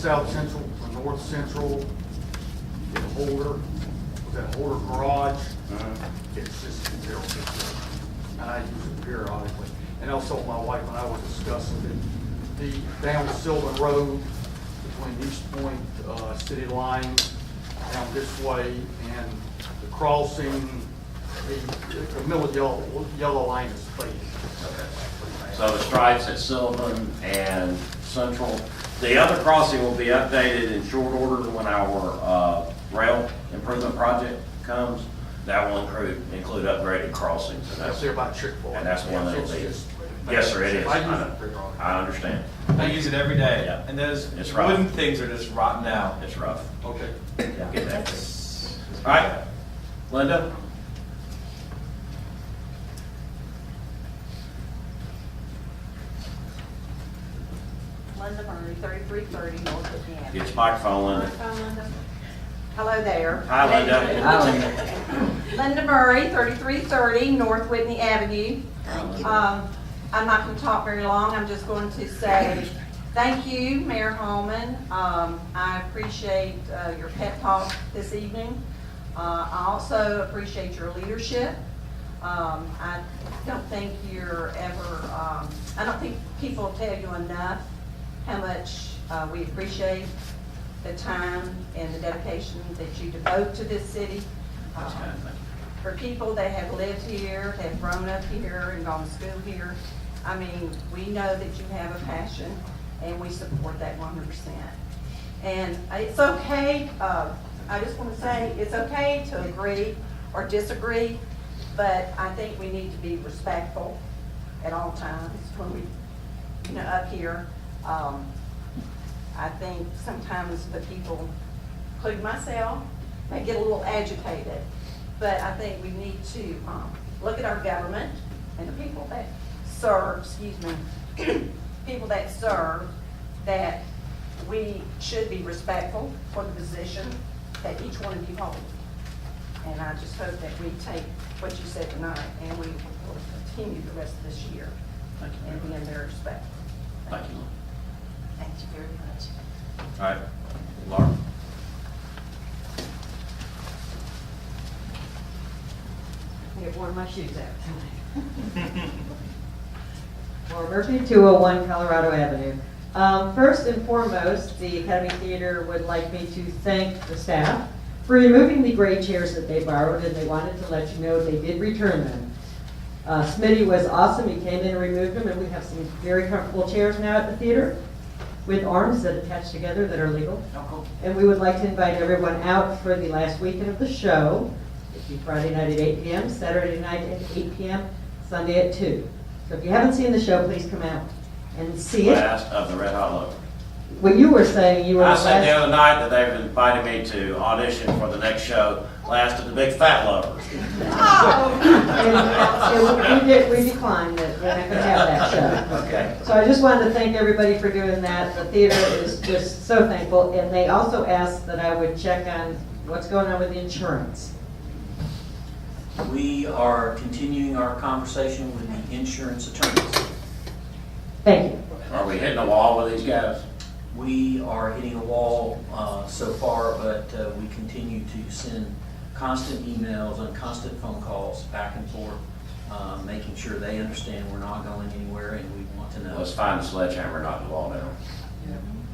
South Central to North Central, in Holder, with that Holder garage, it's just terrible. And I use it periodically. And also my wife and I were discussing it, the down Sylvan Road between East Point, City Line, down this way, and the crossing, the middle yellow line is faded. So the stripes at Sylvan and Central. The other crossing will be updated in short order when our rail improvement project comes. That will include upgraded crossings. And That's there by Chick-fil-A. And that's one that'll It's be. just- Yes, sir, it is. I use it periodically. I understand. I use it every day, Yeah. and those It's rough. wooden things are just rotten out. It's rough. Okay. Get that. All right, Linda? Linda Murray, 3330 North Whitney Avenue. Get your microphone, Linda. Microphone, Linda. Hello there. Hi, Linda. Linda Murray, 3330 North Whitney Avenue. I'm not going to talk very long. I'm just going to say thank you, Mayor Holman. I appreciate your pep talk this evening. I also appreciate your leadership. I don't think you're ever, I don't think people tell you enough how much we appreciate the time and the dedication that you devote to this city. That's kind of thing. For people that have lived here, have grown up here and gone to school here, I mean, we know that you have a passion and we support that 100%. And it's okay, I just want to say, it's okay to agree or disagree, but I think we need to be respectful at all times when we, up here. I think sometimes the people, including myself, may get a little agitated, but I think we need to look at our government and the people that serve, people that serve, that we should be respectful for the position that each one of you hold. And I just hope that we take what you said tonight and we will continue the rest of this year Thank you. and be in their respect. Thank you. Thank you very much. All right, Laura. I have worn my shoes out tonight. Laura Murphy, 201 Colorado Avenue. First and foremost, the Academy Theater would like me to thank the staff for removing the gray chairs that they borrowed, and they wanted to let you know they did return them. Smitty was awesome. He came in and removed them, and we have some very comfortable chairs now at the theater with arms that attach together that are legal. Oh, cool. And we would like to invite everyone out for the last weekend of the show. It'll be Friday night at 8 p.m., Saturday night at 8 p.m., Sunday at 2. So if you haven't seen the show, please come out and see it. Last of the Red Hot Lover. What you were saying, you were I the said the last. other night that they've invited me to audition for the next show, Last of the Big Fat Lovers. And we declined that, we're not going to have that show. Okay. So I just wanted to thank everybody for doing that. The theater is just so thankful, and they also asked that I would check on what's going on with the insurance. We are continuing our conversation with the insurance attorneys. Thank you. Are we hitting a wall with these guys? We are hitting a wall so far, but we continue to send constant emails and constant phone calls back and forth, making sure they understand we're not going anywhere and we want to know. Let's find a sledgehammer, knock the wall down.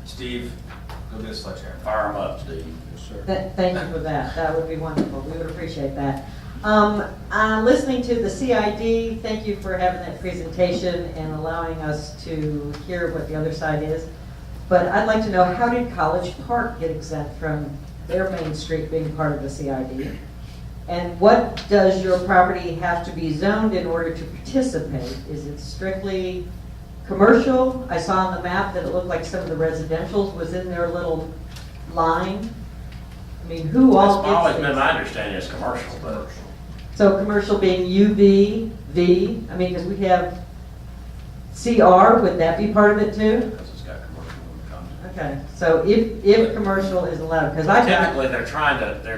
Steve, go get a sledgehammer. Fire them up, Steve. Thank you for that. That would be wonderful. We would appreciate that. Listening to the CID, thank you for having that presentation and allowing us to hear what the other side is. But I'd like to know, how did College Park get exempt from their Main Street being part of the CID? And what does your property have to be zoned in order to participate? Is it strictly commercial? I saw on the map that it looked like some of the residentials was in their little line. I mean, who all That's always gets been these? my understanding, it's commercial, but So commercial being UV, V, I mean, because we have CR, would that be part of it too? because it's got commercial when it comes. Okay, so if commercial is allowed, because I got, Typically, they're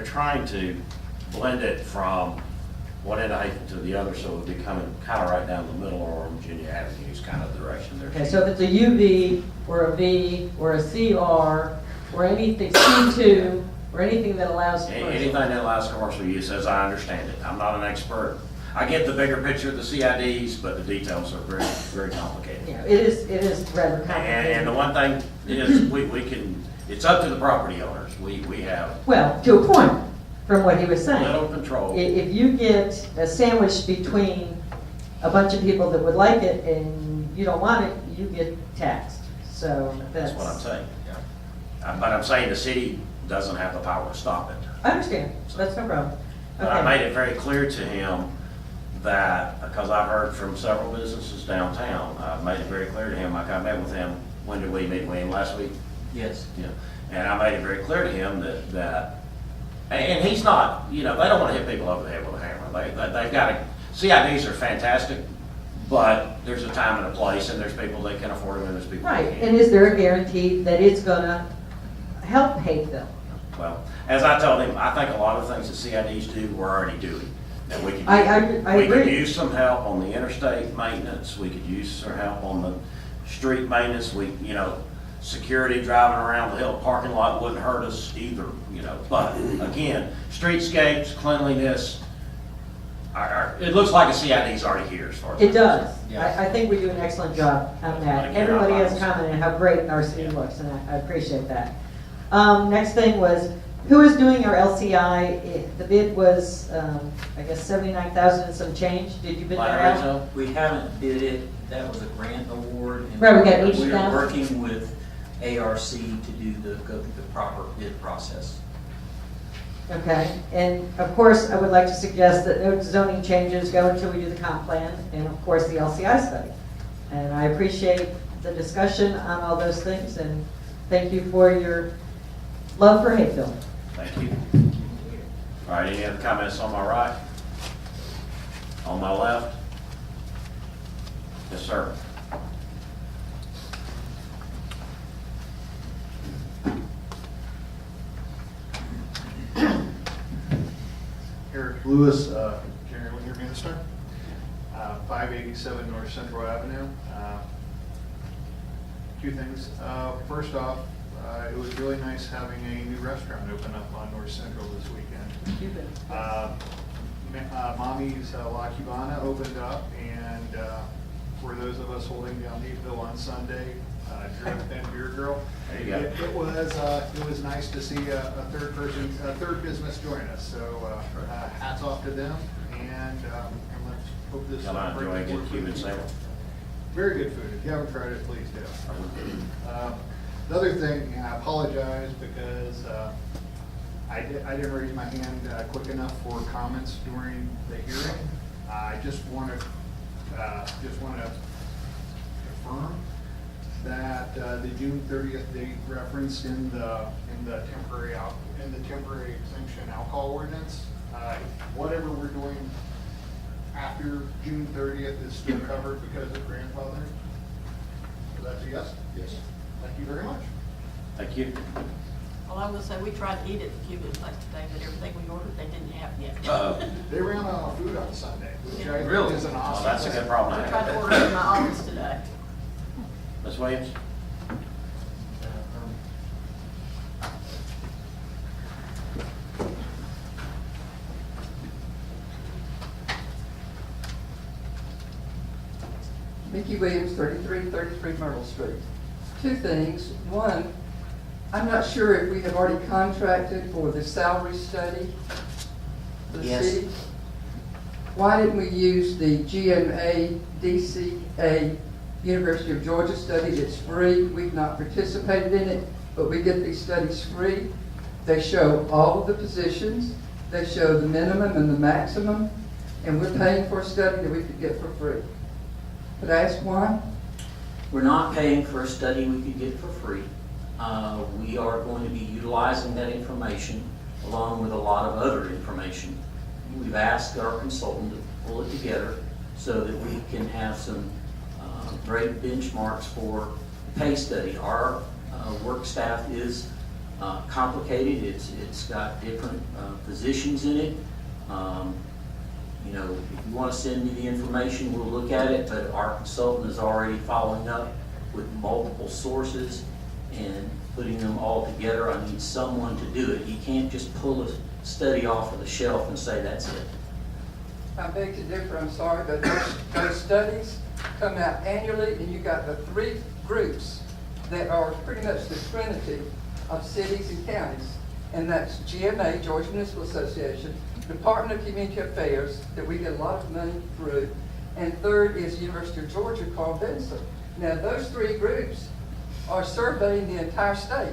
trying to blend it from one end of Hapeville to the other, so it would be coming kind of right down the middle, or Virginia Avenue is kind of the direction they're. okay, so if it's a UV or a V or a CR, or anything, C2, or anything that allows Anything commercial. that allows commercial use, as I understand it. I'm not an expert. I get the bigger picture of the CIDs, but the details are very, very complicated. Yeah, it is rather complicated. And the one thing is, we can, it's up to the property owners. We have Well, to a point, from what he was saying. little control. If you get a sandwich between a bunch of people that would like it and you don't want it, you get taxed. So That's what I'm saying. But I'm saying the city doesn't have the power to stop it. I understand, that's no problem. But I Okay. made it very clear to him that, because I've heard from several businesses downtown, I made it very clear to him, like I met with him, when did we meet with him, last week? Yes. Yeah. And I made it very clear to him that, and he's not, they don't want to hit people over the head with a hammer. They've got to, CIDs are fantastic, but there's a time and a place, and there's people that can afford them, and there's people that Right, can't. and is there a guarantee that it's gonna help Hapeville? Well, as I told him, I think a lot of the things that CIDs do, we're already doing. And we could, I we could agree. use some help on the interstate maintenance, we could use some help on the street maintenance, security driving around the hill parking lot wouldn't hurt us either, But again, streetscapes, cleanliness, it looks like a CID's already here as far as. It does. Yeah. I think we do an excellent job on that. Again, Everybody has I'm- commented how great our city looks, and I appreciate that. Next thing was, who is doing our LCI? The bid was, I guess, 79,000 and some change. Did you bid that Flat out? rate, We haven't bid it, that was a grant award. and Right, we got We're 80,000. working with ARC to go through the proper bid process. Okay, and of course, I would like to suggest that no zoning changes go until we do the comp plan, and of course, the LCI study. And I appreciate the discussion on all those things, and thank you for your love for Hapeville. Thank you. All right, any other comments on my right? On my left? Yes, sir. Eric Lewis, can everyone hear me this time? 587 North Central Avenue. Two things. First off, it was really nice having a new restaurant open up on North Central this weekend. Mommy's La Cubana opened up, and for those of us holding down Hapeville on Sunday, Drip and Beer Girl. There you go. It was nice to see a third business join us. So hats off to them, and let's hope this. Y'all not enjoy a good brings Cuban more food. sandwich? Very good food. If you haven't tried it, please do. The other thing, I apologize because I didn't raise my hand quick enough for comments during the hearing. I just want to confirm that the June 30th date referenced in the temporary exemption alcohol ordinance, whatever we're doing after June 30th is still covered because of grandfather. So that's a yes? Yes. Thank you very much. Thank you. Well, I will say, we tried to eat at the Cuban place today, but everything we ordered, they didn't have yet. They ran out of food on Sunday, which I think Really? is an Well, awesome. that's a good thing. problem We to tried to have. order it in my office today. Ms. Williams? Mickey Williams, 3333 Myrtle Street. Two things. One, I'm not sure if we have already contracted for the salary study for the Yes. city. Why didn't we use the GMA DCA University of Georgia study that's free? We've not participated in it, but we get these studies free. They show all of the positions, they show the minimum and the maximum, and we're paying for a study that we could get for free. Could I ask why? We're not paying for a study we could get for free. We are going to be utilizing that information along with a lot of other information. We've asked our consultant to pull it together so that we can have some great benchmarks for pay study. Our work staff is complicated. It's got different positions in it. If you want to send me the information, we'll look at it, but our consultant is already following up with multiple sources and putting them all together. I need someone to do it. You can't just pull a study off of the shelf and say that's it. I beg to differ, I'm sorry, but those studies come out annually, and you got the three groups that are pretty much the trinity of cities and counties. And that's GMA, Georgia Municipal Association, Department of Community Affairs, that we get a lot of money through, and third is University of Georgia, Carl Benson. Now, those three groups are surveying the entire state.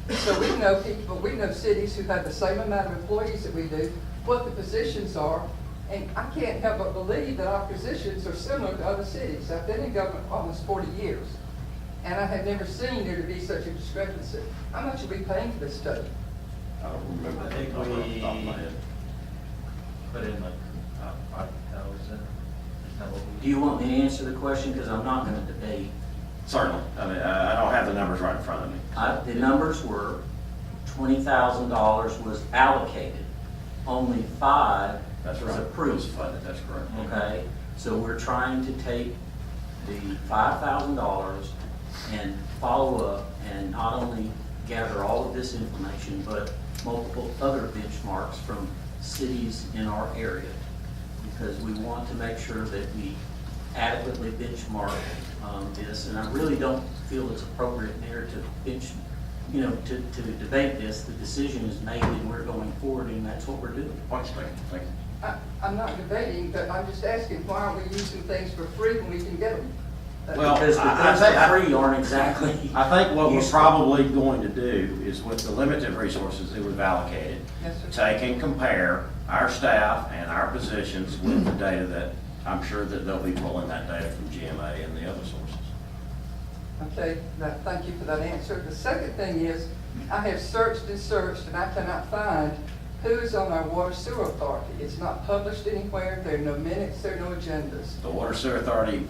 So we know people, we know cities who have the same amount of employees that we do, what the positions are, and I can't help but believe that our positions are similar to other cities. I've been in government almost 40 years, and I have never seen there to be such a discrepancy. How much are we paying for this study? I don't remember. I think off the top of my we head. put in like $5,000. Is that what we? Do you want me to answer the question? Because I'm not going to debate. Certainly. I mean, I don't have the numbers right in front of me. The numbers were $20,000 was allocated. Only $5,000 That's was right. approved. It was funded, that's correct. Okay, so we're trying to take the $5,000 and follow up and not only gather all of this information, but multiple other benchmarks from cities in our area. Because we want to make sure that we adequately benchmark this, and I really don't feel it's appropriate there to to debate this. The decision is made and we're going forward, and that's what we're doing. Points taken. Thank you. I'm not debating, but I'm just asking, why aren't we using things for free when we can get them? Well, Because the I things think- for free aren't exactly. I think what we're useful. probably going to do is with the limited resources that we've allocated, Yes, sir. take and compare our staff and our positions with the data that, I'm sure that they'll be pulling that data from GMA and the other sources. Okay, thank you for that answer. The second thing is, I have searched and searched, and I cannot find who's on our water sewer authority. It's not published anywhere, there are no minutes, there are no agendas. The Water Sewer Authority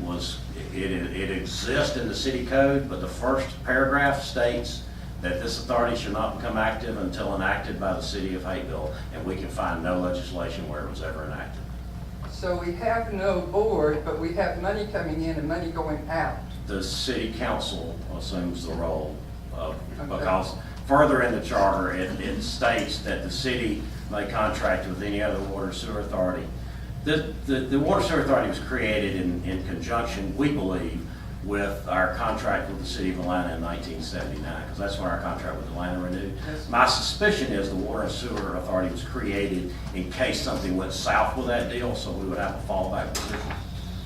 it exists in the city code, but the first paragraph states that this authority shall not become active until enacted by the city of Hapeville, and we can find no legislation where it was ever enacted. So we have no board, but we have money coming in and money going out. The city council assumes the role of, Okay. because further in the charter, it states that the city may contract with any other water sewer authority. The Water Sewer Authority was created in conjunction, we believe, with our contract with the city of Atlanta in 1979, because that's when our contract with Atlanta renewed. Yes. My suspicion is the Water and Sewer Authority was created in case something went south with that deal, so we would have a fallback position.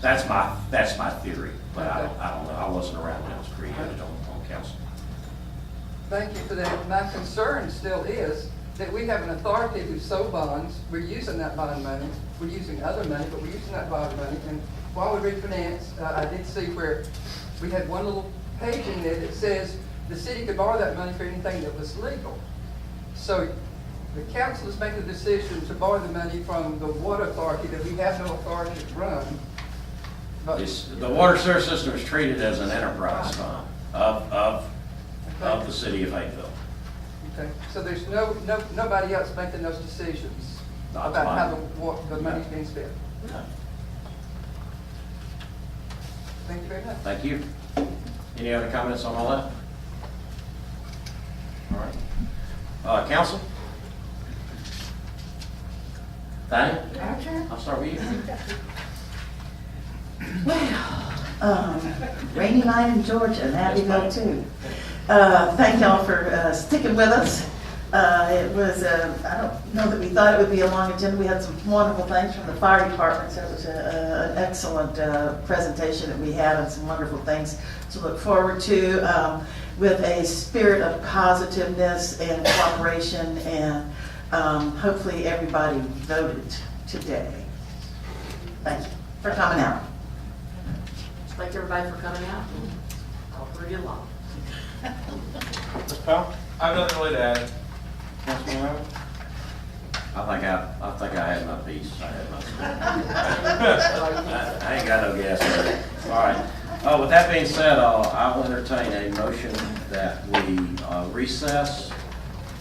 That's my theory, but I don't know. I wasn't around when it was created on council. Thank you for that. My concern still is that we have an authority who sold bonds, we're using that bond money, we're using other money, but we're using that bond money, and while we refinance, I did see where we had one little page in there that says the city could borrow that money for anything that was legal. So the council is making the decision to borrow the money from the water authority that we have no authority to run. But The water sewer system is treated as an enterprise fund of the city of Hapeville. Okay, so there's nobody else making those decisions Not to about my- how the money's being spent. No. Thank you very much. Thank you. Any other comments on all that? All right. Council? Thane? I'll start with you. Well, rainy night in Georgia, and Hapeville too. Thank y'all for sticking with us. It was, I don't know that we thought it would be a long agenda. We had some wonderful things from the fire department, so it was an excellent presentation that we had and some wonderful things to look forward to with a spirit of positiveness and cooperation, and hopefully everybody voted today. Thank you for coming out. Thank everybody for coming out. I'll hurry along. Mr. Powell? I have nothing really to add. Councilman Rowland? I think I had my piece. I had my. I ain't got no gas in it. All right. With that being said, I will entertain a motion that we recess.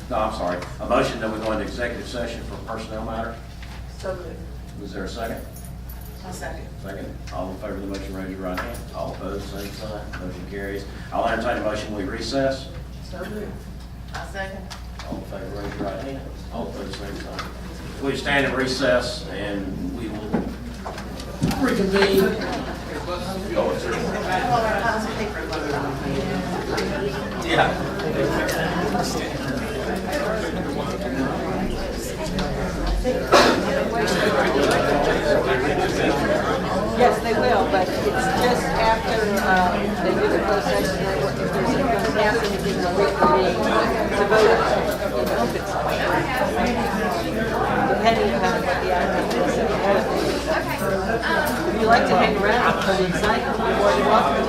No, I'm sorry. A motion that we go into executive session for personnel matters. So moved. Is there a second? I'll second. Second. All in favor of the motion, raise your right hand. All opposed, same sign. Motion carries. I'll entertain a motion we recess. I second. All in favor, raise your right hand. All opposed, same sign. We stand in recess and we will reconvene. Yes, they will, but it's just after, they do the closed session, if there's going to pass anything, they'll wait for me to vote in open session. Depending upon what the outcome is. If you like to hang around for the excitement, you're more than welcome.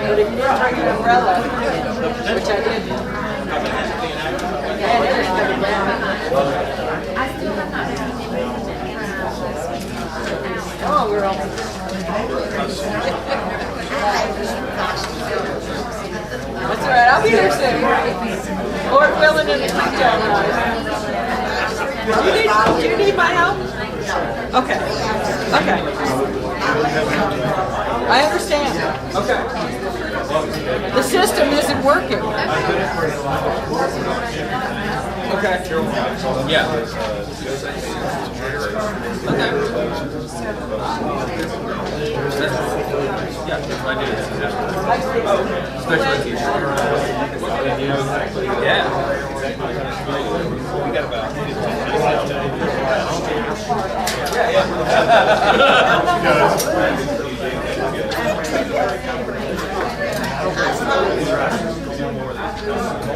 But if you didn't bring an umbrella, which I did, yeah, it is coming down. Oh, we're almost. That's all right, I'll be there soon. Lord willing and the quick job. Do you need my help? Okay. Okay. I understand. Okay. The system isn't working. Okay. Yeah.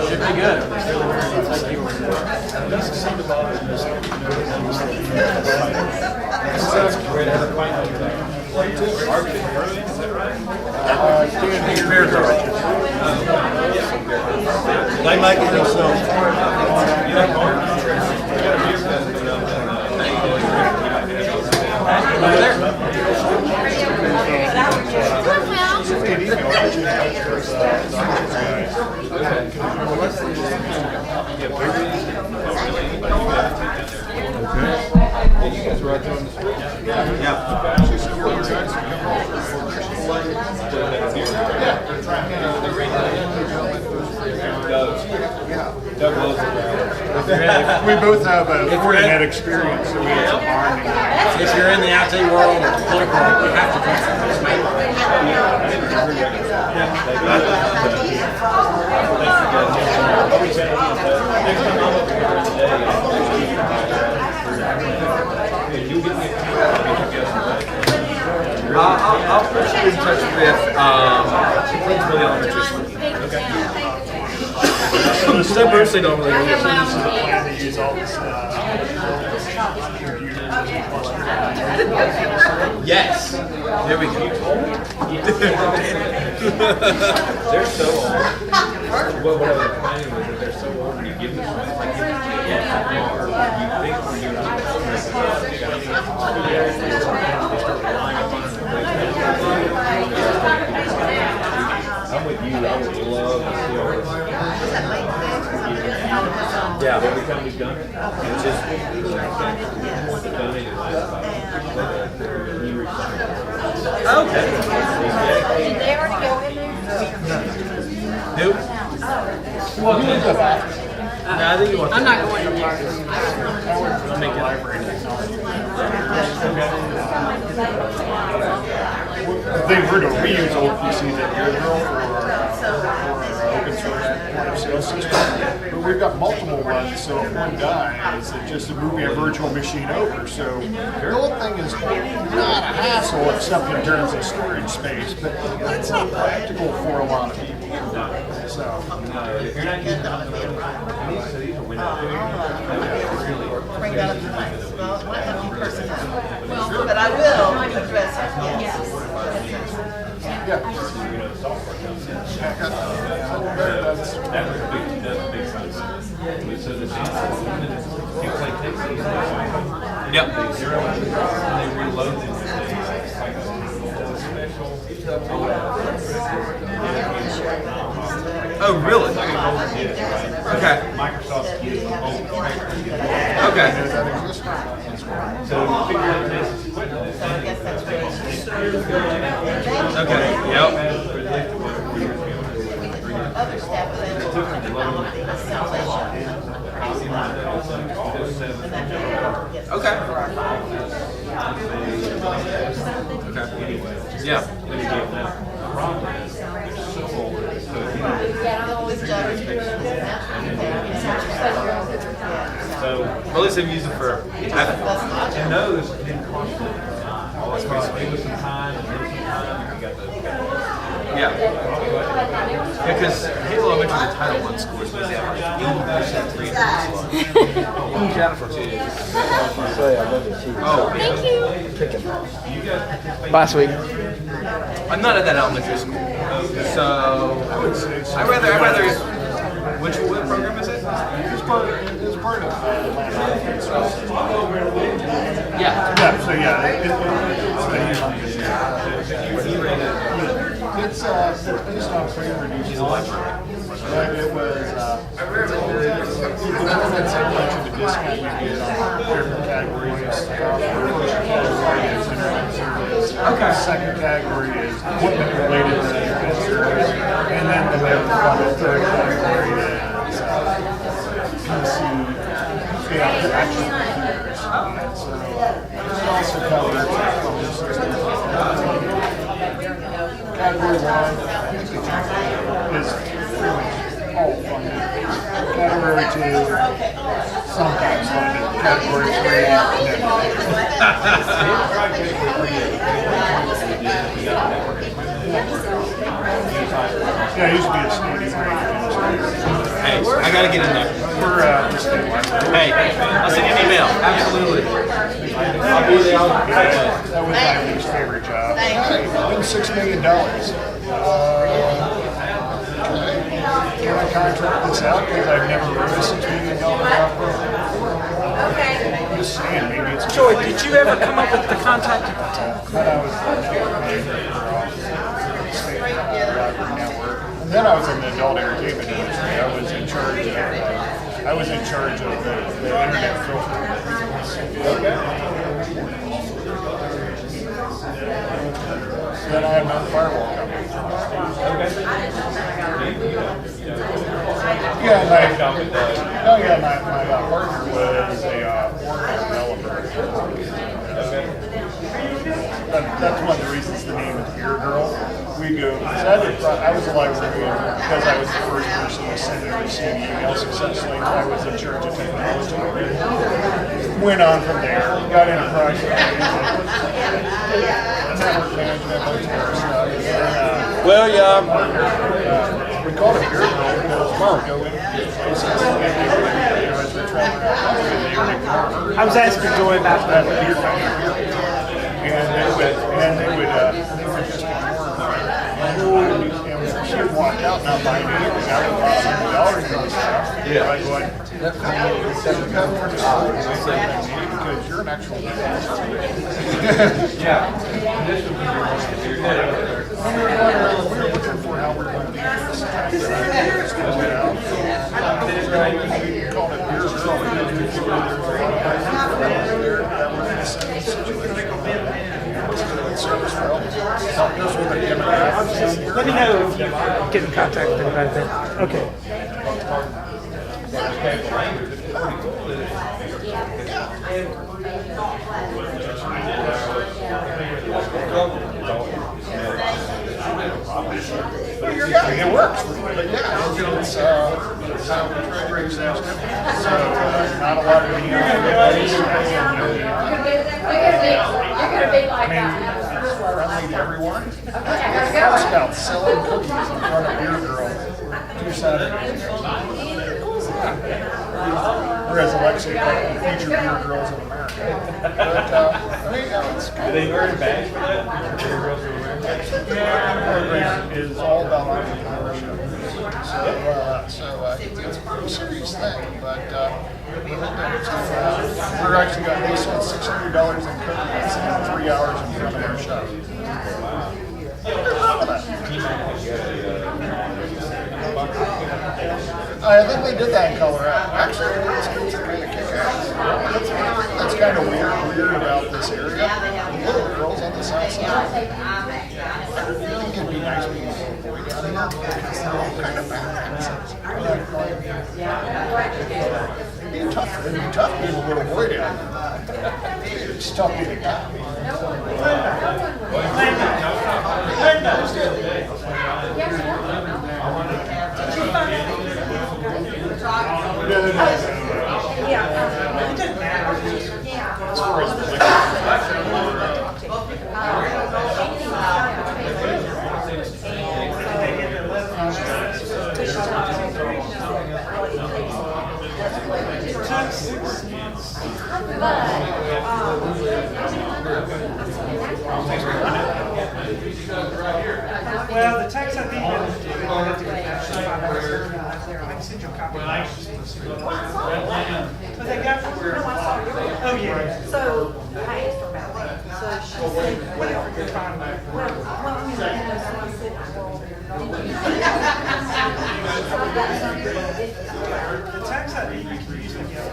Should be good. They make it themselves. You guys were out there on the street? We both have a 40-head experience, so we have some bonding. If you're in the IT world, political, you have to come to this I'll put you in touch with Hapeville Elementary School. The suburbs, they don't really use it. This is the plan to use all this computers and clusters. Yes. There we go. They're so old. What I was planning was that they're so old when you give them something like you think when you're not I'm with you. I would love to see all this. Yeah, every time we've done it, it's just donated okay. Did they already go in there? Who? Well, you can go back. No, I think you want. I'm not going to the park. I'll make it library. The thing we're doing, we use old PCs at Hapeville for open source point of sale system, but we've got multiple ones, so if one dies, it just moving a virtual machine over. So the whole thing is not a hassle except in terms of storage space, but it's not practical for a lot of people. So. Bring that up tonight. Well, I have you personally. But I will address it, yes. Yeah. That was a big size. So the things like Texas. Yep. And they reload them with Oh, really? Okay. Microsoft gives Okay. So figure out Texas equipment. I guess that's great. Okay. Yep. other staff available to all of the assimilation. Okay. Okay. Yeah. So, well, at least they've used it for. And those didn't cost them. Always give us some time and give us some time. You got the. Yeah. Because Hapeville Elementary is a Title I school, so they have like 80% reading. Who's Jennifer? Oh, thank you. Last week. I'm not at that elementary school, so I rather. What program is it? It's part of. Yeah. Yeah, so yeah, it's based on frame reduced library. But it was, it's a bunch of a discount you get on different categories of stuff. Okay. The second category is equipment related to internet service. And then the third category is PC, actual computers. So it also covers category 1 is pretty much all funded. Category 2, sometimes funded. Category 3, yeah, it used to be a standing rate. Hey, I gotta get in there. We're statewide. Hey, I'll send you an email. Absolutely. I'll be there. That was my least favorite job. Been $6 million. Can I contract this out because I've never heard of a $6 million job before? Okay. I'm just saying, maybe it's. Joy, did you ever come up with the contact? But I was network. And then I was in the adult entertainment industry. I was in charge of the internet filter. Then I had my own firewall company. Yeah, my partner was a Oracle developer. That's one of the reasons the name is Beer Girl. We go, I was a librarian because I was the first person to send and receive email successfully. I was in charge of technology. Went on from there, got into project management, network management, bunch of other stuff. Well, yeah. We called it Beer Girl because we would go in I was asking Joy about that. beer company. And they would just ignore her. And she would walk out not buying anything. I would buy $100 worth of stuff. Yeah. I'd go like, because you're an actual business. Yeah. We were looking for how we're going to do this. We called it Beer Girl. Let me know if you get in contact with anybody then. Okay. It works. But yeah, it's how we try to bring sales to. So not a lot of video. Friendly to everyone. First about selling cookies in front of Beer Girl 2 Saturdays. Whereas Alexia called them future Beer Girls of America. But it's good. Are they wearing bags for that? The program is all about entrepreneurship. So it's a pretty serious thing, but we're actually got they sold $600 in cookies in 3 hours in front of our shop. I think they did that in Colorado. Actually, it's kind of kick-ass. That's kind of weird about this area. Little girls on the south side. I think it'd be nice being a boy down here. Tough being a little worried out there. It's tough getting out. Well, the text I think I have to I can send you a copy. But they got oh yeah. So I asked her about that. So she said, well, You're fine with it. well, you know, so I said, well, The text I think you can usually get.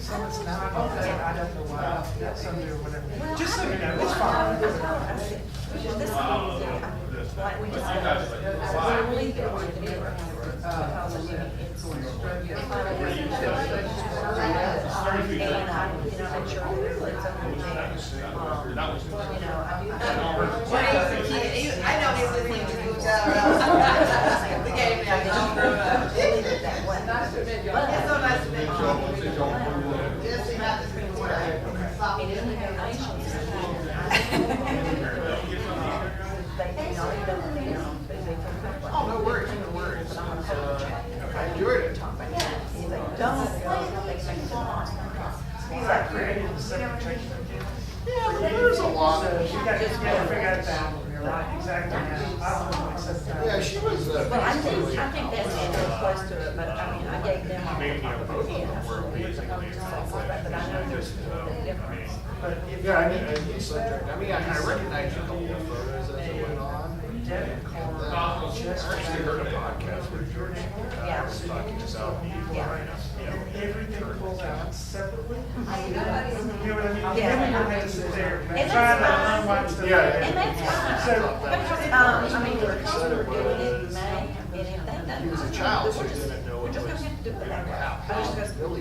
So it's not, I don't know why, that's Sunday or whatever. Just so you know, it's fine. this is like we just we'll leave it with the mirror. Because I mean, it's and make sure it's up in there. You know, I know everything to do. We gave me leave it that way. It's so nice to meet you. Oh, no worries, no worries. I enjoyed it. Yeah, but there's a lot of. You got to figure out that, right, exactly. I don't know, except that. Yeah, she was. Well, I think that's getting close to it, but I mean, I gave them all the top of their head. But I know there's a difference. But if Yeah, I mean, I recognize a couple of photos as it went on. I actually heard a podcast where George was talking about everything pulls out separately, you know what I mean? Yeah. Then we don't have to sit there And trying to that's unwind stuff. Yeah. And that's fine. So, I mean, we're doing it in May, and if they don't. He was a child, so he didn't know We're it just was. gonna have to do it that way.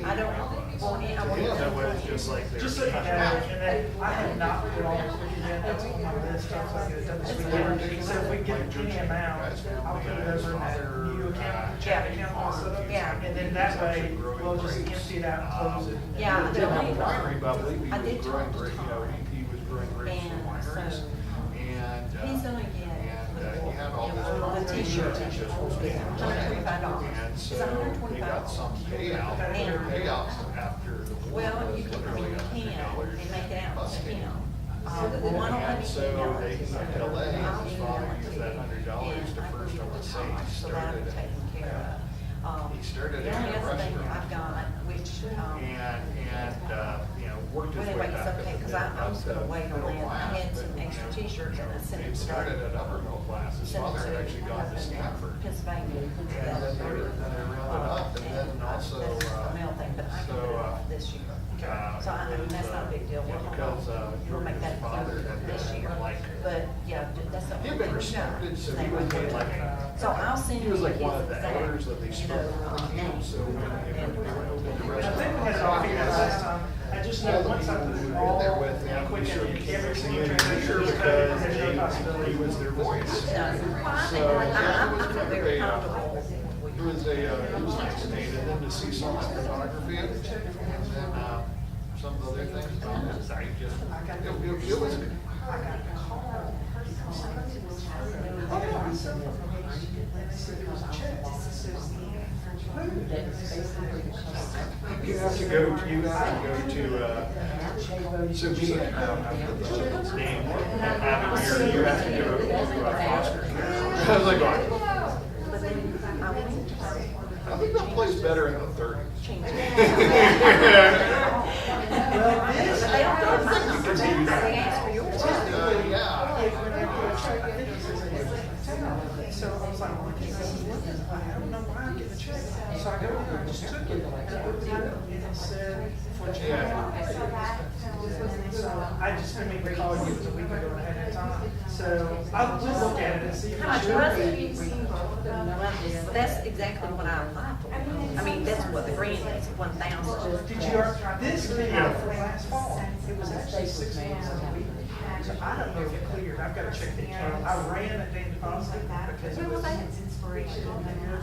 I don't want it, I want it. That was just like they were just so you know, and then I have not put all this looking yet, that's on my list, stuff like it done this weekend. So if we get any amount, I'll put it over in that new account, check account also. Yeah. And then that way, we'll just empty it out and close it. Yeah, I Did have a don't. winery, but I believe I he did was talk growing to great, Tom. he was growing grapes And for wineries. so And, he's gonna get he had all these the t-shirt, t-shirts. $125. And It's so they got $125. some payout, payouts after the war. Well, you can, I mean, you can, and make it out to him. One will let And me so email they, it to in you. LA, I'll his email father it used to that you, $100 to and I first can on the put same. Tom, so that'll be taken care of. He started The in only a other thing restaurant. I've got, which, Worked his but way anyway, it's back okay, up because to I was gonna wait on middle that. I class, had but, some extra t-shirts and I sent He it to started at upper middle class, his sent it father to had actually gone to up in Stanford. Pennsylvania. And then they rounded up, and then also, That's just a mail thing, but I can so, put it off this year. So I mean, that's not a big deal. Yeah, because, We'll make that George's father had this been, year. like, But, yeah, that's the he only had thing been we've got. respected, so he Same was with like, So I'll send he you was his like one of the exact, elders that they you spoke know, of. name. So when they went to the I think we had it all figured out last time. I just know once I put it all, there with him, quick, we sure every became single a transaction, because there's no possibility. he was their voice. Yeah. Well, I think So, I feel very comfortable. It was fascinating, and then to see some of the photography, and then, some of the other things, I just, it was good. You have to go to, so me and, his name, and Hapeville, you have to go to foster care. I was like, oh. I think that plays better in the 30s. So I was like, I don't know why I'm getting a check. So I go in there, I just took it, and I looked at it, and it said, for July. So I just didn't mean to call you, it was a week ago ahead of time. So I'll just look at it and see. How much was it? Well, that's exactly what I applied for. I mean, that's what the grant is, 1,000. Did you, this video from last fall, it was actually 6 months in a week. So I don't know if it cleared, I've got to check the account. I ran a day deposit because it was,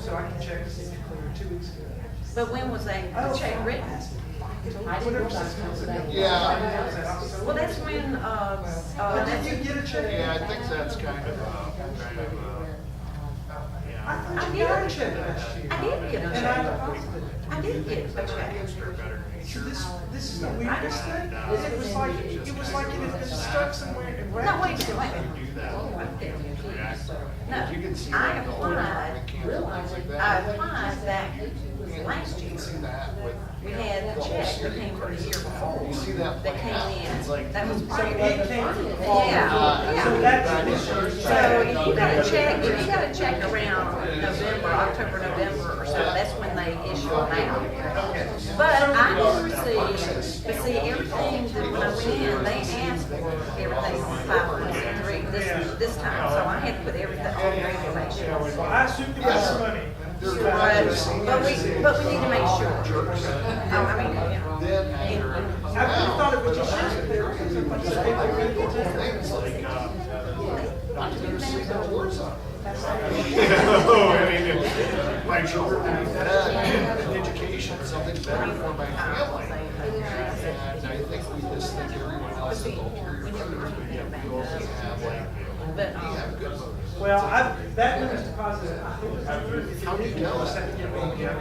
so I can check to see if it cleared 2 weeks ago. But when was that check written? Whatever 6 months ago. Yeah. Well, that's when, But did you get a check? Yeah, I think that's kind of, I thought you got a check last year. I did get a And I check. deposited it. I did get a check. So this is the weirdest thing. It was like it had been stuck somewhere and No, wrapped. wait a minute, No, I applied back last year. We had a check that came from the year before that came in. That was So prior. it came from the fall. Yeah, So yeah. that's this year's So check. if you got a check around November, October, November or so, that's when they issue them out. But I didn't receive, but see, everything that when I went in, they asked for everything on 501c3 this time, so I had to put everything, all the information. Well, I assumed it was money. But we need to make sure. I mean, you know. I really thought it was just yesterday. Because it was a paper we did today. my children need that, education, something better for my family. And I think we just think everyone else is ulterior motives, but yet we also have like, we have good motives. Well, that one was deposited, I think it was $100. If you didn't, you'll just have to get me again.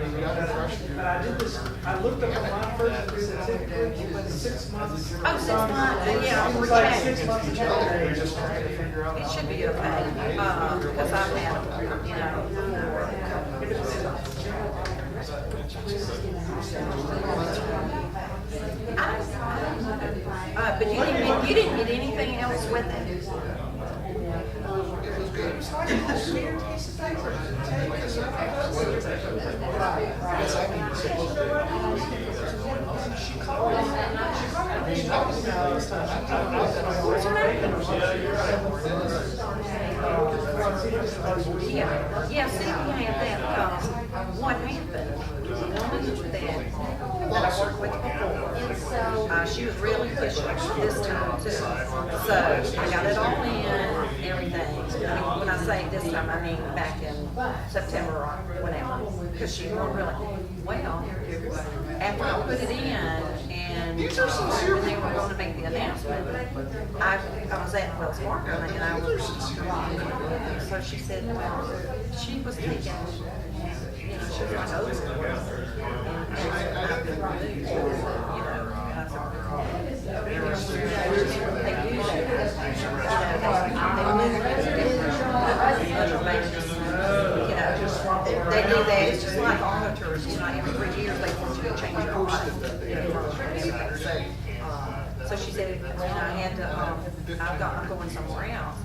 But I did this, I looked up online first, and it said typically it was 6 months. Oh, 6 months, yeah, It we're was like checking. 6 months ago. We're just trying to figure out. It should be okay, because I've had, you know, but you didn't get anything else with it? Yeah, see, we had that, what happened, the woman that I worked with before, she was really pushing this time too. So I got it all in, everything. When I say this time, I mean back in September or whenever, because she wasn't really, well, after I put it in and when they were going to make the announcement, I was at Wells Fargo and I was, so she said, well, she was taking, you know, she was like, oh, and I've been removed, you know, and I said, they do that, they do that, it's just like auditors, you know, every 3 years they want you to change your audit. So she said, you know, I had to, I'm going somewhere else.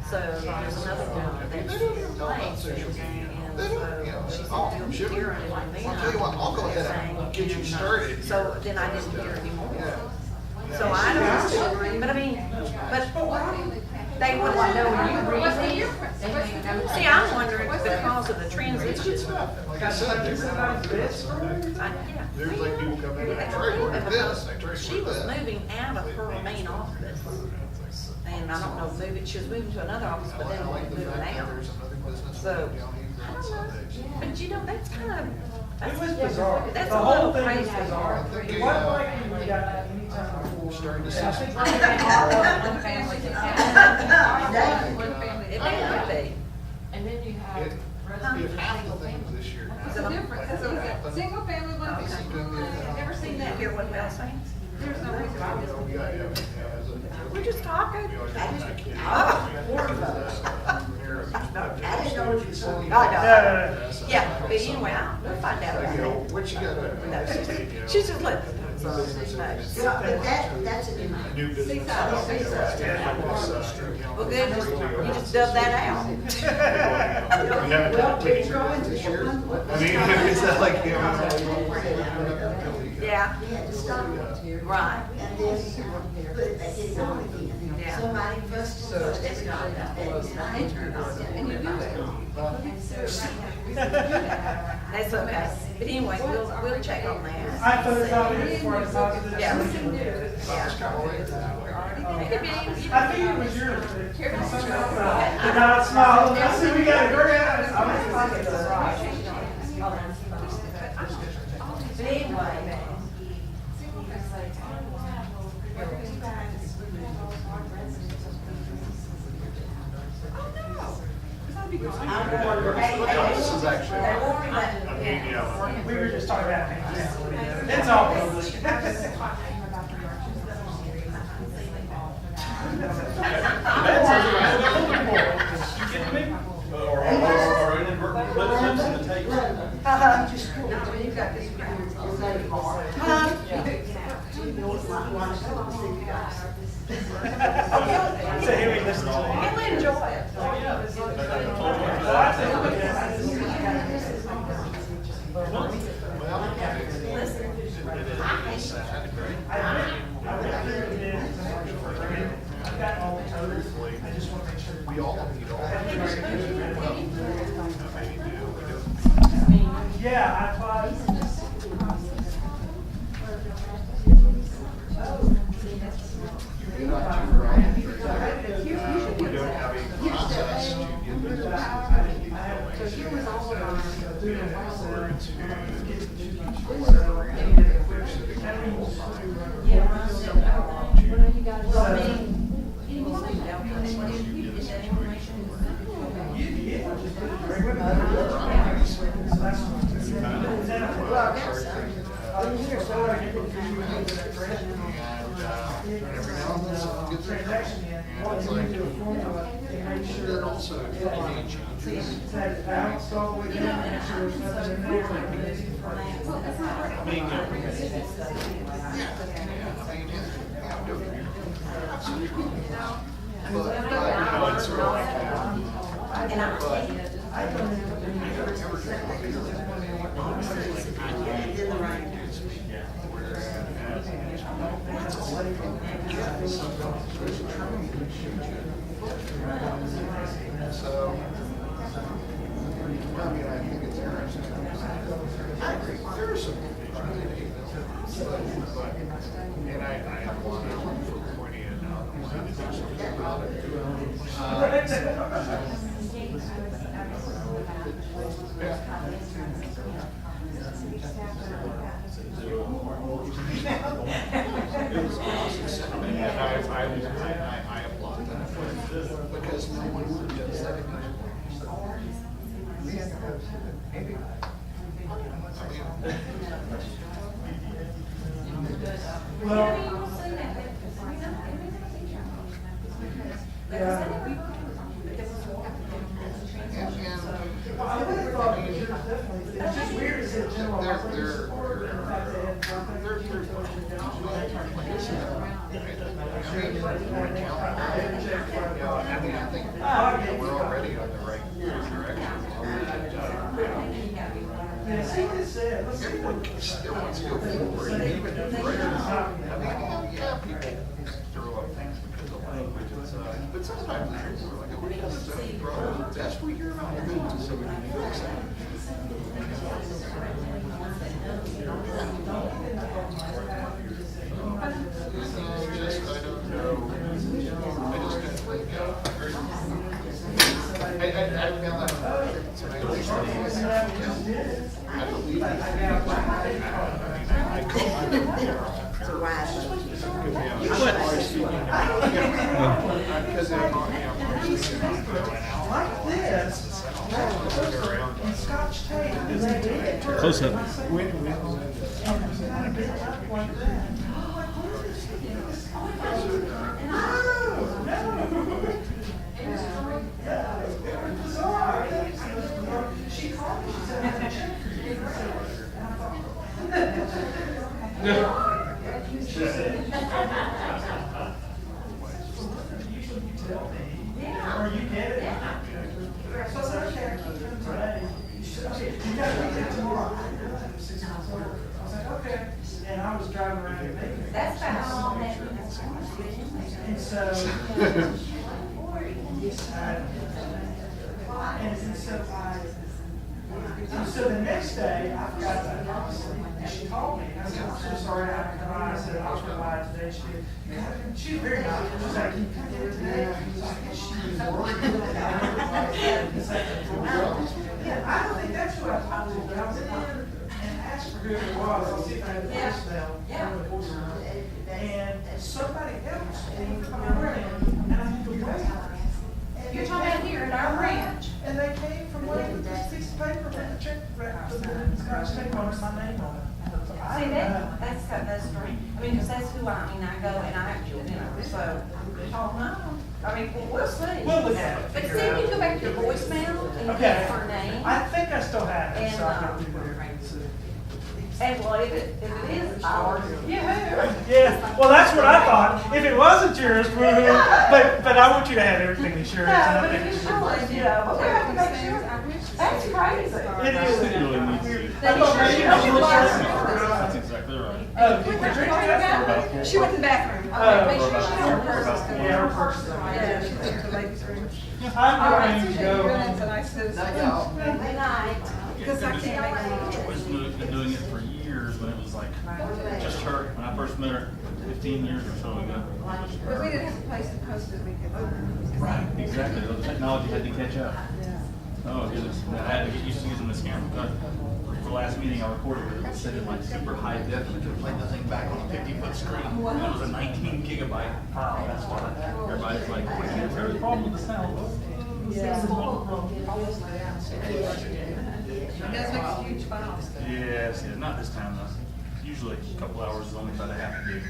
So there's another one that's in place, and so she said, we'll be hearing it on there. I'll tell you what, I'll go ahead and get you started. So then I didn't hear anymore. So I don't, but I mean, but they want to know you reason. See, I'm wondering because of the transition. Like I said, there's Yeah. there's like people come in and I try to work this, I try to She work was that. moving out of her main office. And I don't know, she was moving to another office, but then moving out. There's another business So, down here on Sundays. but you know, that's kind of, It was bizarre. That's The a whole little thing was crazy. bizarre. It wasn't like we got that any time before. Starting to And I see think some- One family. it may be. And then you have. If half the things this year now. It's a difference, like it's what a happened, single family, one this is family. gonna be a- I've never seen that. Hear what Bell's saying? There's no reason I just. We're just talking. I didn't know what you said. No. Yeah, but anyway, we'll find out about it. What you got? No, she's just like, Yeah, but that's an New business. well, good, you just dub that out. We haven't taken your this year. I mean, is that like, Yeah, right. this, somebody must have pushed it on that, and you do it. That's okay. But anyway, we'll check on that. I photocopied it for a positive. Yeah, we can do it. I think it was yours. The guy smiled, I said, we got a great house. I'm gonna find it, right. But anyway. This is actually, We were just talking about it. It's all public. So here we listen to it. We'll enjoy it. we all need all. Yeah, I applied. You're not too right. We don't have a process to get the whatever. Transaction in, what you do a formula to make sure. Then also, if you need changes. It's had it balanced all the way down, make sure there's nothing in there. I mean, absolutely. But, it's sort of like, so, I mean, I think it's interesting. I agree, there are some but, and I have one for pointing it out, we need to do something about it. And I applaud that because no one does that. It's just weird to see the general operations board, and the fact that it had 13 I think we're already on the right direction. Yeah, see what it said. Let's see Everyone still wants to go forward, even if people throw up things because of language and stuff. But sometimes we're like, oh, that's a problem. That's what you're not doing, so we can fix it. I don't know. I just don't think, I found that some English I believe it. I because they're not, like this. And Scotch tape. Close up. Or you get it. So it's okay, today. You gotta wait till tomorrow. 6 months later. I was like, okay. And I was driving around and making. That's about how long that And so the next day, I forgot that honestly, and she called me, and I said, I'm so sorry I haven't come by. I said, I was going to lie today. She was very nice. She was like, can you come here today? So I guess she was worried. Yeah, I don't think that's who I talked to, but I was in and asked for who it was. I'll see if I have the voicemail. And somebody else came from my ranch, and I think, wait. You're talking about here at our ranch. And they came from where this piece of paper with the check, the Scotch tape on it, my name on it. So I See, don't know. that's strange. I mean, because that's who I go and I, so, oh, no. I mean, we'll see. We'll look at it. But see, figure it if you out. go back to your voicemail and Okay. get her name. I think I still have it, And, so I can do it. And well, if it is ours, yeah. Yeah, well, that's what I thought. If it wasn't yours, but I want you to have everything insurance. No, And I but think if it's it's yours, you know, but we have to make sure. That's crazy. It is. Then you sure she knows your license. That's exactly right. Oh, did you drink that? She went to the bathroom. Oh. Make sure she has her purse. Yeah, her purse is right. Yeah, she took the ladies' room. I'm going to go. That's a nice citizen. Good night. Because I can't make it. She's been doing it for years, but it was like just her. When I first met her 15 years or so ago. But we didn't have a place to post it, we could. Right, exactly. The technology had to catch up. Oh goodness, I had to get used to using this camera. For the last meeting I recorded with it, set in like super high def and it could play the thing back on a 50-foot screen. And it was a 19 gigabyte file. That's why everybody's like, oh, there's a problem with the sound. It does make a huge file. Yes, yeah, not this time though. Usually a couple hours is only about a half a gig.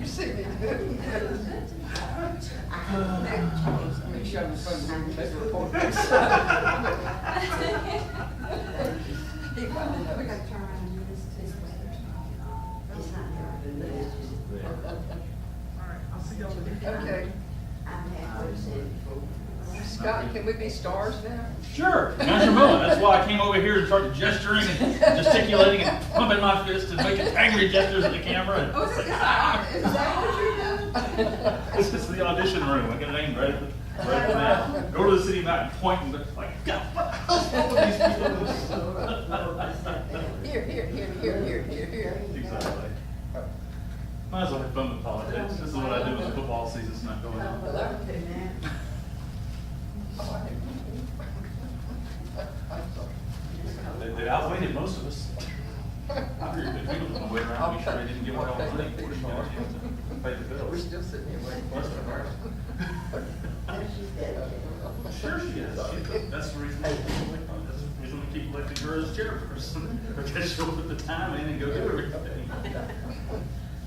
You see me. Make sure I'm phone to take report. We gotta turn around and do this too. All right, I'll see y'all later. Okay. Scott, can we be stars now? Sure, now's your moment. That's why I came over here and started gesturing and gesticulating and pumping my fist and making angry gestures at the camera. And Oh, is that what you're doing? this is the audition room. I got a name right at that. Go to the city map and point and like, God, what the hell's wrong with these people? Here. Exactly. Might as well have fun with politics. This is what I do when the football season's not going on. They outweighed most of us. I figured that we were going to wait around, be sure they didn't give away all the money before she got a chance to pay the bills. We're still sitting here waiting. Sure she is. That's the reason, that's the reason we keep electing her as chairperson, because she'll put the time in and go do everything.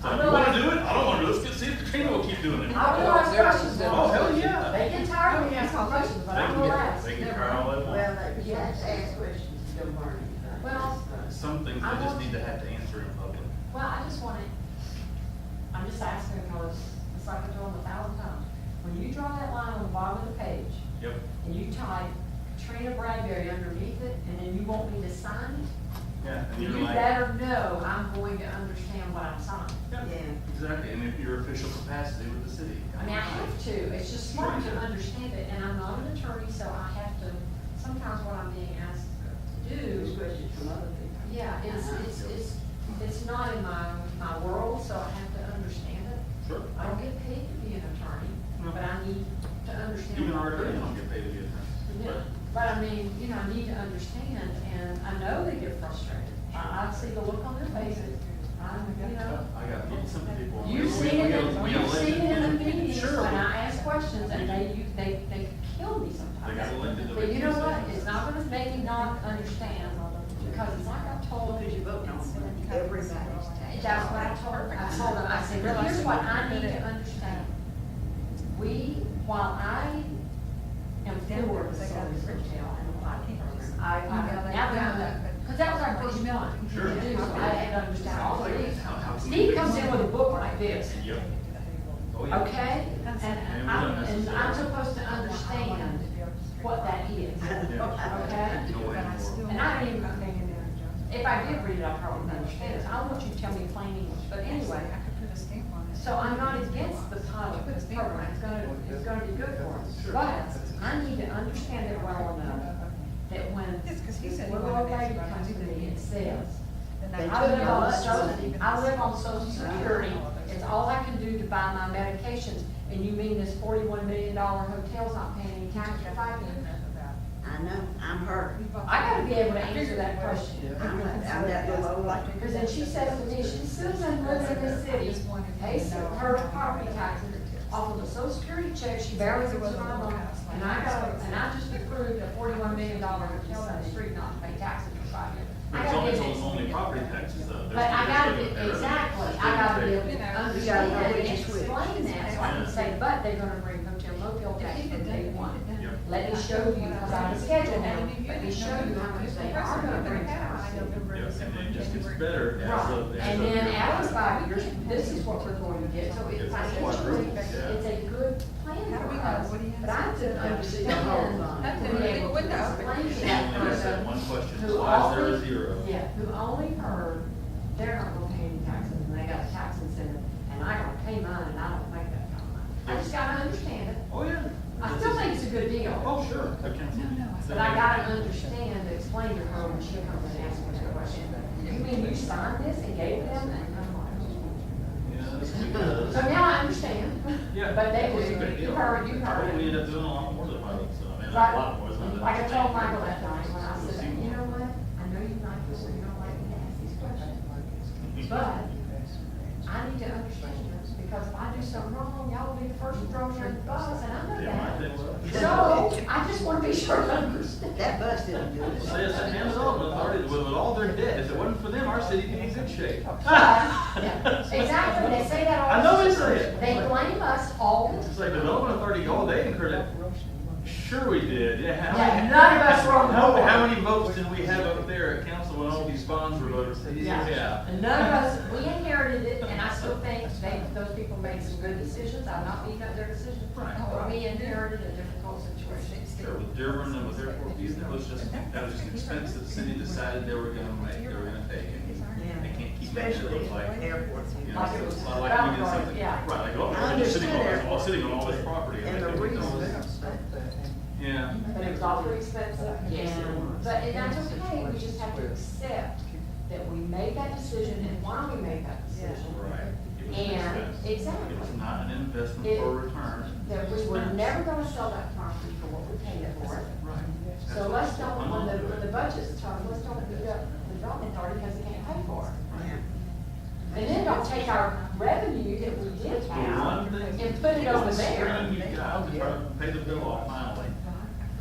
So you want to do it? I don't want to do it. Let's see if Katrina will keep doing it. I will ask questions. Oh, hell yeah. They get tired when you ask all questions, but I will ask. They can try all they want. you have to ask questions, you don't learn. Well, Some things they just need to have to answer in public. well, I just want to, I'm just asking because it's like I told them 1,000 times. When you draw that line on the bottom of the page, Yep. and you type Katrina Bradbury underneath it, and then you want me to sign it, Yeah, and you you're like, better know I'm going to understand what I'm signing. exactly, and if your official capacity with the city. I mean, I have to, it's just smart to understand it, and I'm not an attorney, so I have to, sometimes what I'm being asked to do. Questions from other people. Yeah, it's not in my world, so I have to understand it. Sure. I don't get paid to be an attorney, but I need to understand. Even what our I'm attorneys doing. don't get paid to be attorneys. Yeah, but I mean, I need to understand, and I know they get frustrated. I see the look on their faces, I got some people. You've seen it, you've seen it in the meetings Sure. when I ask questions, and they kill me sometimes. They got elected to But you make know decisions. what, it's not gonna make me not understand, because it's like I told. Because you vote on everybody's tax. That's what I told her. I told her, I said, well, here's what I need to understand. While I am for the Southern Ridgedale and the pilot program, because that was our first one to do, so I had to understand all the things. Steve comes in with a book like this, Yep. Oh, yeah. okay? And I'm supposed to understand what that is, okay? No way anymore. And I didn't even, if I did read it, I probably wouldn't understand it. I want you to tell me plain English, but anyway. So I'm not against the pilot says. They I took live your on lunch social, money. I live on social security, it's all I can do to buy my medications, and you mean this $41 million hotel's not paying any tax if I do? I know, I'm her. I gotta be able to answer that question. I'm that little like. Because then she says to me, she's Susan, lives in this city, pays her property taxes off of the social security check, she barely gets to my mom, and I just approved a $41 million hotel down the street not to pay taxes for 5 years. I It's gotta only, be it's able to- only property taxes though. But I gotta be, exactly, I gotta be able to understand know and which is which. explain that, so I can say, but they're gonna bring hotel motel tax from day one. Yep. Let me show you, because I have a schedule now, let me show you how much they are gonna bring tax. Yes, and it just gets better as Right, of. and then after 5 years, this is what we're going to get, so it's financially, it's a good plan for us. But I have to understand, to be able to explain to She that only asked that person one question, who why is there a only, zero? yeah, who only heard, they're not gonna pay any taxes, and they got a tax incentive, and I gotta pay mine, and I don't make that kind of money. I just gotta understand it. Oh, yeah. I still think it's a good deal. Oh, sure. But I gotta understand, to explain to her when she comes and asks me that question. You mean you signed this and gave them? And I'm like, Yes, because. so now I understand. Yeah. But they It's a big would, you deal. heard, you Probably we heard. end up doing a lot more of the pilots, so, I mean, a Right. lot more. It's not that Like I told much. Michael that night when I said, you know what? I know you like this, or you don't like me to ask these questions. But I need to understand this, because if I do something wrong, y'all will be the first to throw me under the bus, and I know Yeah, I that. think so. So, I just wanna be sure to understand. That bus didn't do it. Say it's a Kansas Development Authority with all their debt. If it wasn't for them, our city'd be in good shape. Yeah, exactly, they say that all. I know they say it. They blame us all the It's like Development Authority, oh, they incurred it. Sure we did, yeah. Yeah, none of us were on the board. How many votes did we have up there at council when all these bonds were voted? Yeah. And none of us, we inherited it, and I still think those people made some good decisions, I'm not beating up their decisions. Right. But we inherited a difficult situation. Sure, with Dearborn and with Airport View, that was just an expense that the city decided they were gonna make, they were gonna take. And they can't keep making it look like, Airport. you know, Like it was it's not like we did something. yeah. Right, like, oh, I we're just sitting understood on, sitting on all this property. And the they couldn't do reason. it. Yeah. But it was awfully expensive, and that's okay, we just have to accept that we made that decision and why we made that decision. Right. It was an And, expense. exactly. It was not an investment It- for a return. That we were never gonna sell that property for what we paid for it. Right. So let's don't, when the budget's tough, let's don't beat up the development authority because they can't pay for it. And then don't take our revenue that we did The have one thing. and put it over there. Screen you got to try to pay the bill off finally.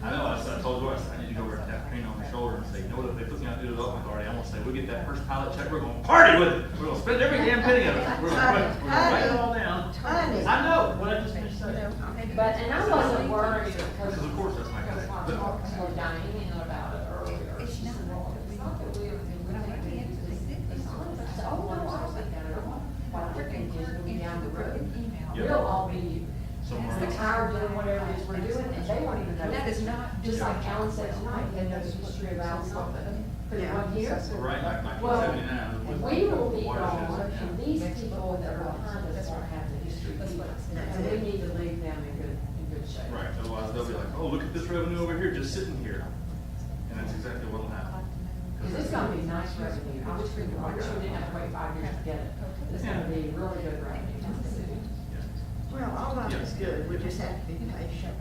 I know, I told you, I said, I need to go over and tap Crane on the shoulder and say, you know what, if they put me out to the development authority, I'm gonna say, we'll get that first pilot check, we're gonna party with it. We're gonna spend every damn penny of it. We're gonna write it all down. Honey. I know, what I just finished saying. But, and I wasn't worried because, Because of course that's my because my guy. talks were dying about it earlier. She said, well, it's not that we think it's on. I said, oh, no, I don't think that at all. What I think is moving down the road, Yep. we'll all be Somewhere else. retired doing whatever it is we're doing, and they won't even know. That is not- Just like Alan said tonight, they know the history of Al something, put it on here. Right, like Well, 1979. with we will be watersheds. gone, and these people that are behind us won't have the history. And we need to leave them in good shape. Right, otherwise they'll be like, oh, look at this revenue over here, just sitting here. And that's exactly what'll happen. Because it's gonna be nice revenue, I wish we didn't have to wait 5 years to get it. It's gonna be really good revenue to the city. Well, all of it's good, we just have to be patient.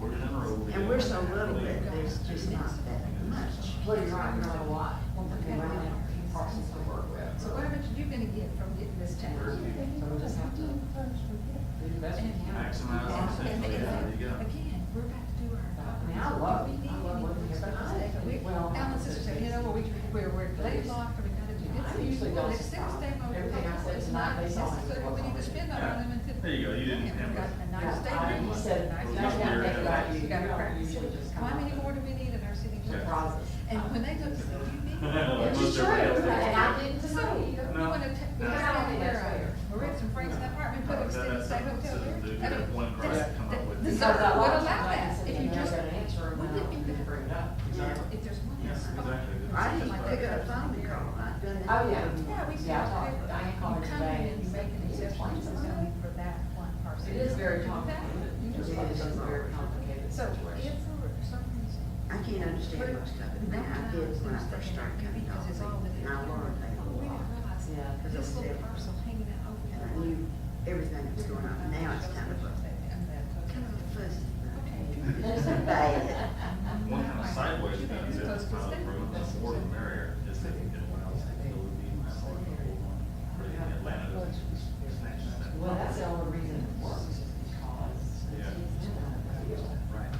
We're in a row. And we're so little that there's just not that much. Well, you're right, we don't have a lot. Okay, we only have a few parcels to work with. So what are you gonna get from getting this tax? So we just have to do the best we can. Maximize our potential, yeah, there you go. Again, we're about to do our. I mean, I love working here, but well. Alan says, you know, we're landlocked, we gotta do this. I usually don't Let's stick stop. stay over. Everything I said tonight, they saw me. So we need to spend our money until. There you go, you didn't have We got a nice Yeah, I mean, he said, nice "Don't day. have to make it We got a don't practice. usually just come How many out. more do we need in our city? Surprises. And when they look, you need. Which is true, and I didn't So, say. you No. wanna Because I don't think that's fair. Ritz and Frank's apartment, put a city, say hotel there. They I mean, one price to come up with. this- Because I would watched allow it, that and if you they're just- gonna answer, and Wouldn't then it be I'll bring it up. If there's one. Yes, exactly. I just pick up a phone and call, I've done that. Oh, yeah. Yeah, we Yeah, I can. talked, I ain't called her today. You make an exception for that one person. It is very complicated. You Just like it's a very complicated So situation. if for some reason I can't understand most of it. Now, I did when I first started coming to Hapeville, and I learned a lot. Because I was different. And I knew everything that was going on. Now it's kind of a fuzzy. It's bad. One kind of sideways thing is that it's pilot program, the more the merrier, is that anyone else that would be my hard one. Really, Atlanta doesn't snatch that. Well, that's the only reason it works, is because Yeah. Right.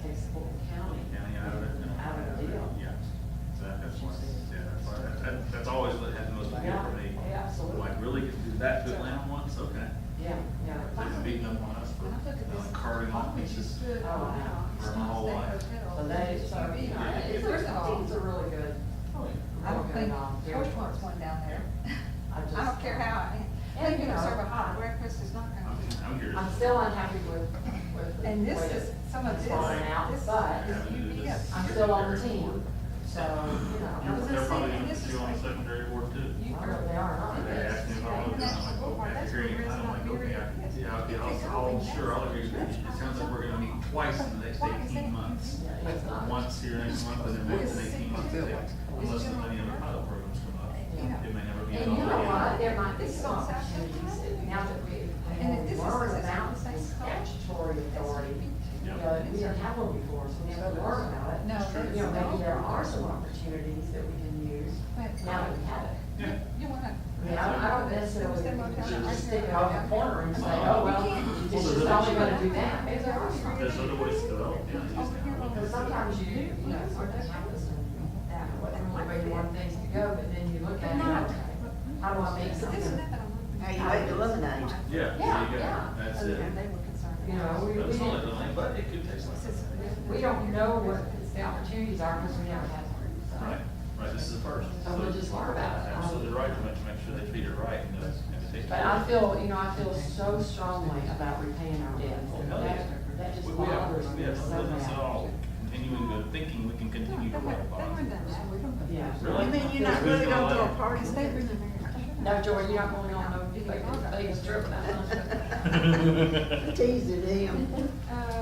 takes Fulton County. County out of it. Out of the deal. Yeah. So that's why, that's always what had the most appeal for me. Yeah, absolutely. Like, really do that to Atlanta once, okay. Yeah, yeah. They've been beating up on us for carving off pieces Oh, wow. for my whole life. So that is, so, you know, it's a really good. I don't think George George wants one down there. I just. I don't care how, they can serve a hot breakfast, it's not gonna be. I'm curious. I'm still unhappy with the And this way is, some of it's this, falling out, this but is UPS. I'm still on the team, so, you know. They're probably gonna put you on the secondary board too. They are not. They asked me if I was, I'm like, okay, if you're any time, I'm like, okay, sure, I'll agree. It sounds like we're gonna meet twice in the next 18 months. Once here next month, and then once in 18 months, unless there's any other pilot programs come up. It may never be. And you know what, there might be some opportunities, now that we learn about the statutory authority. You know, we didn't have one before, so we have to learn about it. No. You know, maybe there are some opportunities that we can use now that we have it. Yeah. You wanna. I mean, I don't necessarily just stick it off the corner and say, oh, well, it's just only gonna do that. Maybe there are some. There's other ways to develop, yeah. Because sometimes you do, you know, something happens and that, whatever way you want things to go, but then you look at it, okay, how do I make something? How you make the lemonade? Yeah, there you go. Yeah. That's it. You know, That's not like the lane, but it could taste like that. we don't know what the opportunities are because we never had one. So. Right, this is the first. So we'll just learn about it. Absolutely right, to make sure they treat it right and take But I feel, you know, I feel so strongly about repaying our debts. And Hell yeah. that just We bothers have me so no business at bad. all continuing the thinking we can continue to write bonds. Yeah. You mean you're not really gonna throw a party? No, Joy, you're not going on no Vegas trip now. Teasing him.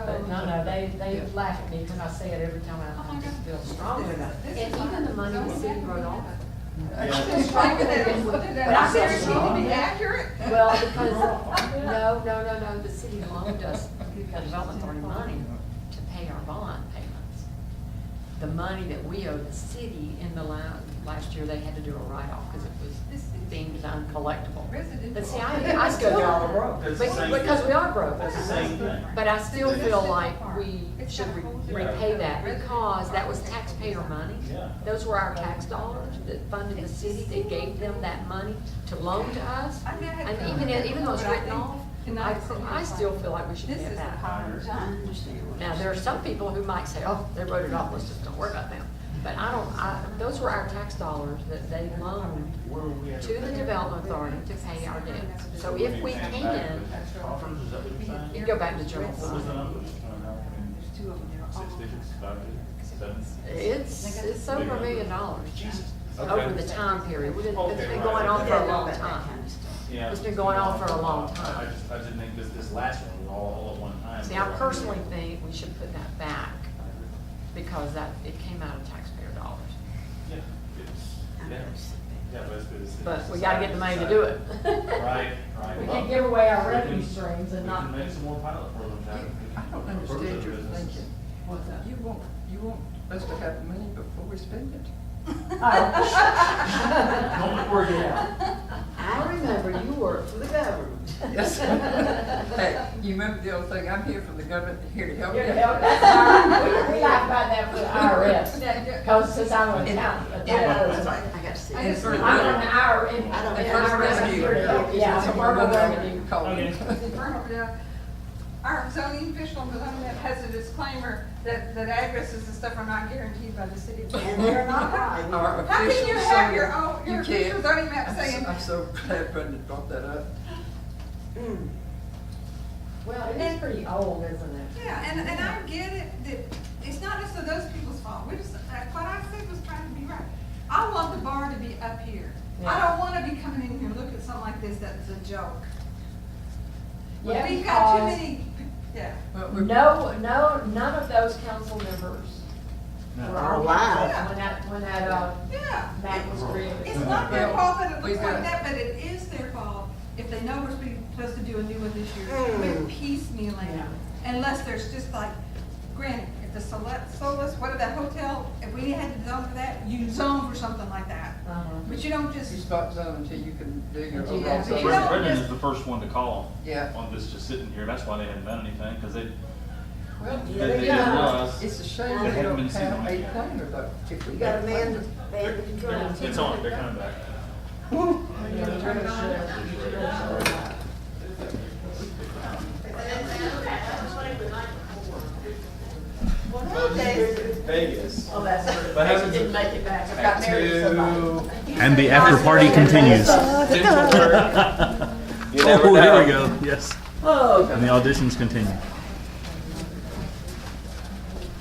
But no, they laugh at me because I say it every time I just feel strongly about it. And even the money the city wrote off. But I said, you need to be accurate. Well, because, no, the city loaned us, the development authority money to pay our bond payments. The money that we owed the city in the last year, they had to do a write-off because it was deemed uncollectible. But see, I still That's do, the same because thing. we are broke. That's the same thing. But I still feel like we should repay that because that was taxpayer money. Yeah. Those were our tax dollars that funded the city, that gave them that money to loan to us. And even though it's written off, I still feel like we should pay it back. I understand. Now, there are some people who might say, oh, they wrote it off, let's just don't worry about them. But those were our tax dollars that they loaned to the development authority to pay our debts. So if we can, you can go back to general What was the fund. number? Two of them. 6 digits, 5 digits, 7? It's over $1 million Okay. over the time period. It's been going on for a long time. Yeah. It's been going on for a long I time. didn't think this last one was all at one time. See, I personally think we should put that back because it came out of taxpayer dollars. Yeah, But we gotta get the money to do it. Right. We can't give away our revenue streams and We not. can make some more pilot programs out of it. I don't understand your Businesses. thinking. What's that? You want us to have money before we spend it. Don't work it out. I remember you worked for the government. Yes. Hey, you remember the old thing, I'm here from the government, here to help you. We laugh about that for the IRS, because since I'm an accountant. I got to see. And for the- I'm an IRS. And first rescue. Yeah, That's it's a what verbal we're gonna revenue. call it. Our zoning official has a disclaimer that addresses and stuff are not guaranteed by the city. And they're not right. Our How can you official have your zoning- own, your you official can't. zoning map saying? I'm so glad Brendan brought that up. Well, it is pretty old, isn't it? Yeah, and I get it, that it's not just those people's fault, we just, what I said was trying to be right. I want the bar to be up here. I Yeah. don't wanna be coming in here and look at something like this that's a joke. Yeah, We've got too because- many, yeah. Well, we're- No, none of those council members alive. When that, Yeah. map was created. It's not their fault that it looks We've got- like that, but it is their fault if they know we're supposed to do a new one this year. We're piecemealing it. Unless there's just like, granted, if the Solace, what that hotel, if we had to zone for that, you zone for something like that. But you don't just, You spot zone until you can do your Yeah, overall but zone. you don't Brendan just- is the first one to call Yeah. on this just sitting here. That's why they haven't done anything, because they Yeah, didn't realize. It's a shame They we haven't don't been seen have on a it yet. planner though. If we You got a had man, planner. the control. It's on, they're coming back. Vegas. Oh, that's right. What happens Didn't make it back. I got married to somebody. And the after party continues. Oh, there we go. Yes. Oh, And the auditions continue.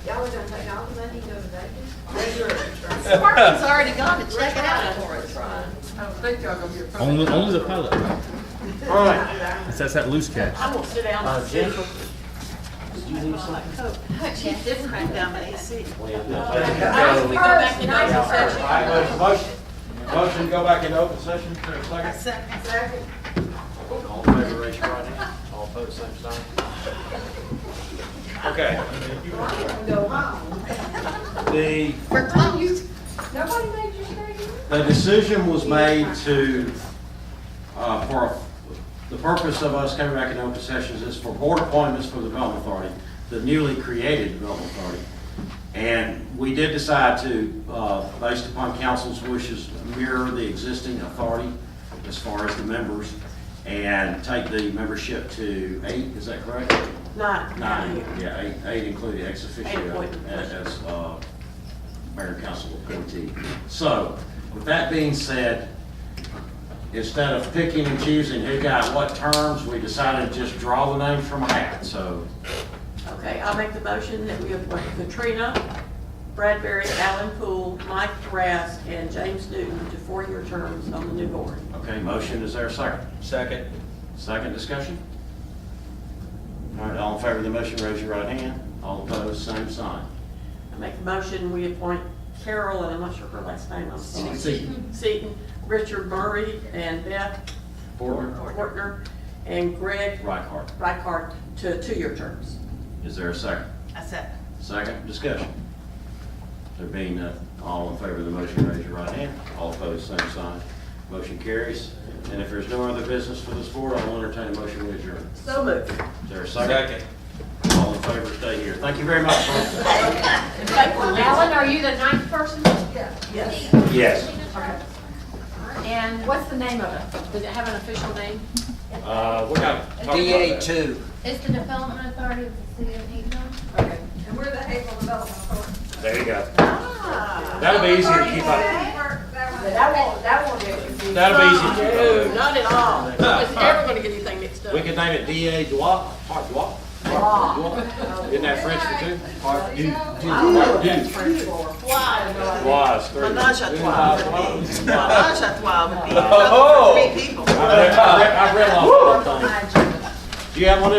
y'all was gonna take all the money and go to Vegas? Sparky's already gone to check it out for us. I don't think y'all gonna get. Only the pilot. All right. That's that loose catch. I won't sit down. Jennifer? She did crank down the AC. Well, We go back into open session. All right, motion to go back into open session for a second. Second. All in favor, raise your right hand. All opposed, same sign. Okay. Go home. The We're closed. Nobody made your statement? The decision was made to, for the purpose of us coming back in open sessions is for board appointments for the Development Authority, the newly created Development Authority. And we did decide to, based upon council's wishes, mirror the existing authority as far as the members and take the membership to 8, is that correct? 9. 9, yeah, 8 including ex Eight officio appointment. as mayor and council appointee. So, with that being said, instead of picking and choosing who got what terms, we decided to just draw the names from a hat, so. Okay, I'll make the motion that we appoint Katrina Bradbury, Alan Poole, Mike Rass, and James Newton to 4-year terms on the new board. Okay, motion, is there a second? Second. Second discussion? All right, all in favor of the motion, raise your right hand. All opposed, same sign. I make the motion, we appoint Carol, and I'm not sure her last name, I'm sorry. Seaton, Richard Murray, and Beth Portner, and Greg Reichart to 2-year terms. Is there a second? I said. Second discussion? There being none, all in favor of the motion, raise your right hand. All opposed, same sign. Motion carries. And if there's no other business for this board, I'll entertain a motion to adjourn. So moved. Is there a second? All in favor, stay here. Thank you very much, folks. Alan, are you the 9th person? Yes. Yes. Okay. And what's the name of it? Does it have an official name? We got. DA2. It's the Development Authority of the City of Hapeville. Okay. and we're the Hapeville Development Authority. There you go. That'll be easier to keep up. That won't get confusing. That'll be easy. No, not at all. Nobody's ever gonna get anything mixed up. We could name it D.A. Dwat, Hart Dwat. Isn't that French for two? Hart du. Was. Menage a trois. Menage a trois would be Oh. 3 people. I've read a lot of things. Do you have one of